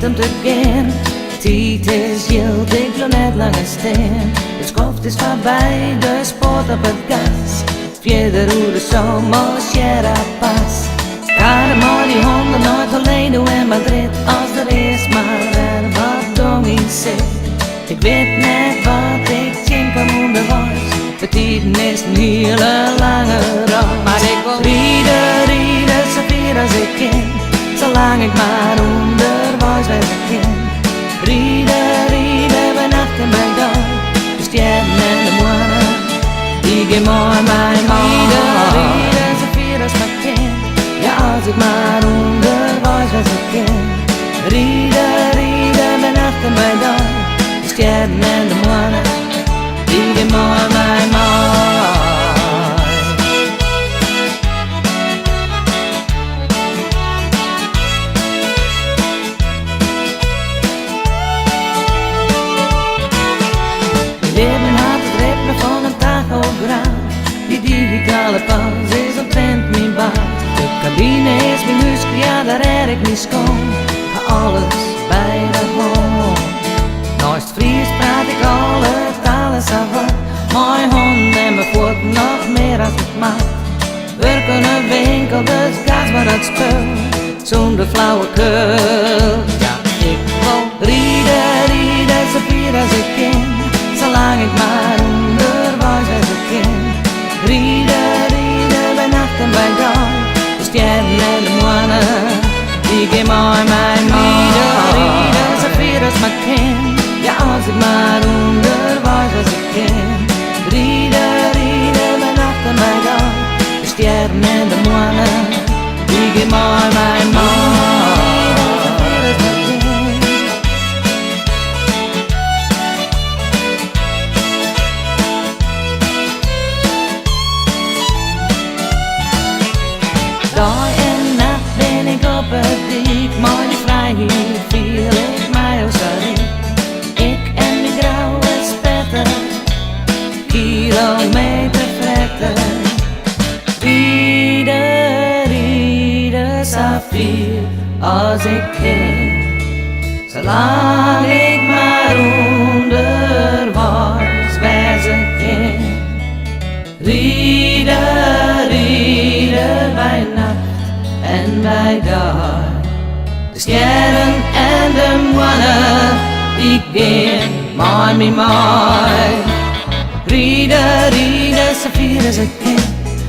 tijd om te gaan. Tijd is gild, ik wil net langer staan. De schoft is voorbij, de sport op het gas. Verder hoe de zomer Sierra pas. Ga de maar die honden nooit alleen doen in Madrid. Als er is maar er wat dong in zit. Ik weet net wat ik denk om onder was. De tijden is een hele lange road. Maar ik wil rieden, zo ver als ik kan. Zolang ik maar onder was als ik kan. Rieden, we nachten bij dag. De sterren en de mannen, die gaan mooi mijn man. Rieden, zo ver als ik kan. Ja, als ik maar onder was als ik kan. Rieden, we nachten bij dag. De sterren en de mannen, die gaan mooi mijn man. Leven had het ritme van een tachograaf. Die digitale pas is omtrent mijn baas. De cabine is mijn huis, ja daar red ik niet schoon. Alles bij de hand. Naast Fries praat ik alle talen savat. Mijn hond en mijn voet nog meer als ik mag. Werken een winkel, dus gas maar het spul. Zonder flauwekul. Ja, ik wil rieden, zo ver als ik kan. Zolang ik maar onder was als ik kan. Rieden, bij nacht en bij dag. De sterren en de mannen, die gaan mooi mijn man. Rieden, zo ver als ik kan. Ja, als ik maar onder was als ik kan. Rieden, bij nacht en bij dag. De sterren en de mannen, die gaan mooi mijn man. Dag en nacht ben ik op het dik, maar die vrijheid viel ik mij ook zo riek. Ik en die grauwe spetter, kilometer vlekken. Rieden, saffier als ik kan. Zolang ik maar onder was, waar ze kan. Rieden, bij nacht en bij dag. De sterren en de mannen, die gaan mooi met mij. Rieden, zo ver als ik kan.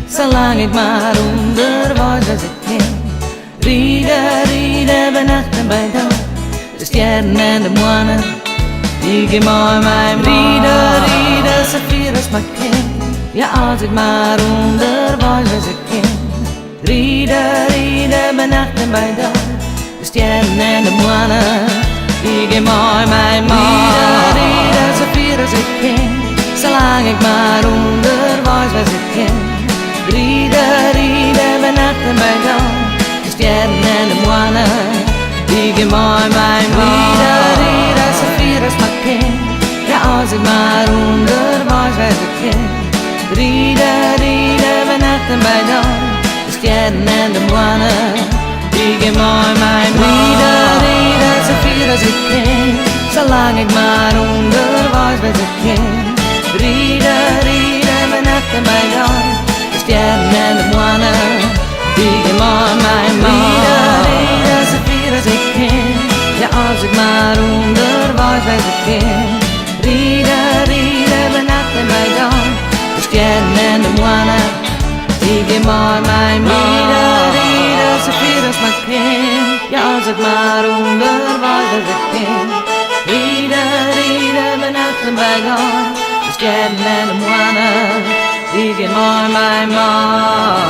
Zolang ik maar onder was als ik kan. Rieden, bij nacht en bij dag. De sterren en de mannen, die gaan mooi met mij. Rieden, zo ver als ik kan. Ja, als ik maar onder was als ik kan. Rieden, bij nacht en bij dag. De sterren en de mannen, die gaan mooi mijn man. Rieden, zo ver als ik kan. Zolang ik maar onder was als ik kan. Rieden, bij nacht en bij dag. De sterren en de mannen, die gaan mooi mijn man. Rieden, zo ver als ik kan. Ja, als ik maar onder was als ik kan. Rieden, bij nacht en bij dag. De sterren en de mannen, die gaan mooi mijn man. Rieden, zo ver als ik kan. Zolang ik maar onder was als ik kan. Rieden, bij nacht en bij dag. De sterren en de mannen, die gaan mooi mijn man. Rieden, zo ver als ik kan. Ja, als ik maar onder was als ik kan. Rieden, bij nacht en bij dag. De sterren en de mannen, die gaan mooi mijn man. Rieden, zo ver als ik kan. Ja, als ik maar onder was als ik kan. Rieden, bij nacht en bij dag. De sterren en de mannen, die gaan mooi mijn man.